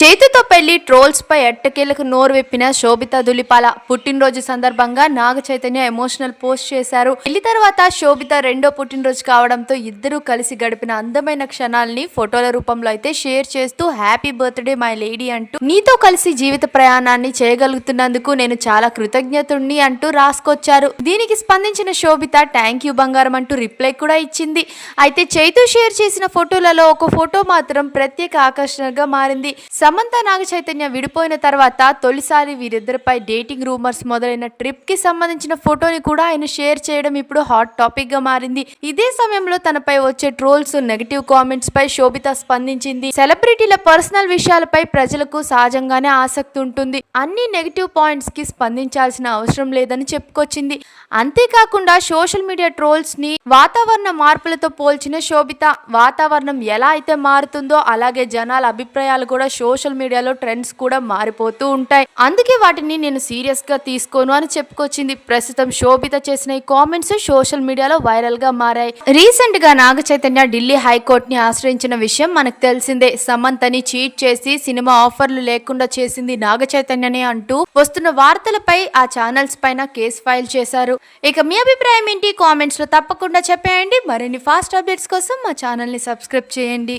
చేతితో పెళ్లి ట్రోల్స్ పై ఎట్టకేలకు నోరు విప్పిన శోభితా ధుళిపాల పుట్టినరోజు సందర్భంగా నాగ చైతన్య ఎమోషనల్ పోస్ట్ చేశారు. పెళ్లి తర్వాత శోభిత రెండో పుట్టినరోజు కావడంతో ఇద్దరూ కలిసి గడిపిన అందమైన క్షణాలని ఫోటోల రూపంలో అయితే షేర్ చేస్తూ హ్యాపీ బర్త్డే మై లేడీ అంటూ నీతో కలిసి జీవిత ప్రయాణాన్ని చేయగలుగుతున్నందుకు నేను చాలా కృతజ్ఞతుణ్ణి అంటూ రాసుకొచ్చారు. దీనికి స్పందించిన శోభిత థ్యాంక్ యూ బంగారం అంటూ రిప్లై కూడా ఇచ్చింది. అయితే చైతు షేర్ చేసిన ఫోటోలలో ఒక ఫోటో మాత్రం ప్రత్యేక ఆకర్షణగా మారింది. సమంత నాగ చైతన్య విడిపోయిన తర్వాత తొలిసారి వీరిద్దరిపై డేటింగ్ రూమర్స్ మొదలైన ట్రిప్ కి సంబంధించిన ఫోటోని కూడా ఆయన షేర్ చేయడం ఇప్పుడు హాట్ టాపిక్ గా మారింది. ఇదే సమయంలో తనపై వచ్చే ట్రోల్స్, నెగటివ్ కామెంట్స్ పై శోభిత స్పందించింది. సెలబ్రిటీల పర్సనల్ విషయాలపై ప్రజలకు సహజంగానే ఆసక్తి ఉంటుంది. అన్ని నెగటివ్ పాయింట్స్ కి స్పందించాల్సిన అవసరం లేదని చెప్పుకొచ్చింది. అంతేకాకుండా సోషల్ మీడియా ట్రోల్స్ ని వాతావరణ మార్పులతో పోల్చిన శోభిత వాతావరణం ఎలా అయితే మారుతుందో అలాగే జనాల అభిప్రాయాలు కూడా సోషల్ మీడియాలో ట్రెండ్స్ కూడా మారిపోతూ ఉంటాయి. అందుకే వాటిని నేను సీరియస్ గా తీసుకోను అని చెప్పుకొచ్చింది. ప్రస్తుతం శోభిత చేసిన ఈ కామెంట్స్ సోషల్ మీడియాలో వైరల్ గా మారాయి. రీసెంట్ గా నాగ చైతన్య ఢిల్లీ హైకోర్టుని ఆశ్రయించిన విషయం మనకు తెలిసిందే. సమంతని చీట్ చేసి సినిమా ఆఫర్లు లేకుండా చేసింది నాగ చైతన్యనే అంటూ వస్తున్న వార్తలపై ఆ ఛానల్స్ పైన కేసు ఫైల్ చేశారు. ఇక మీ అభిప్రాయం ఏంటి? కామెంట్స్ లో తప్పకుండా చెప్పేయండి. మరిన్ని ఫాస్ట్ అప్డేట్స్ కోసం మా ఛానల్ ని సబ్స్క్రైబ్ చేయండి.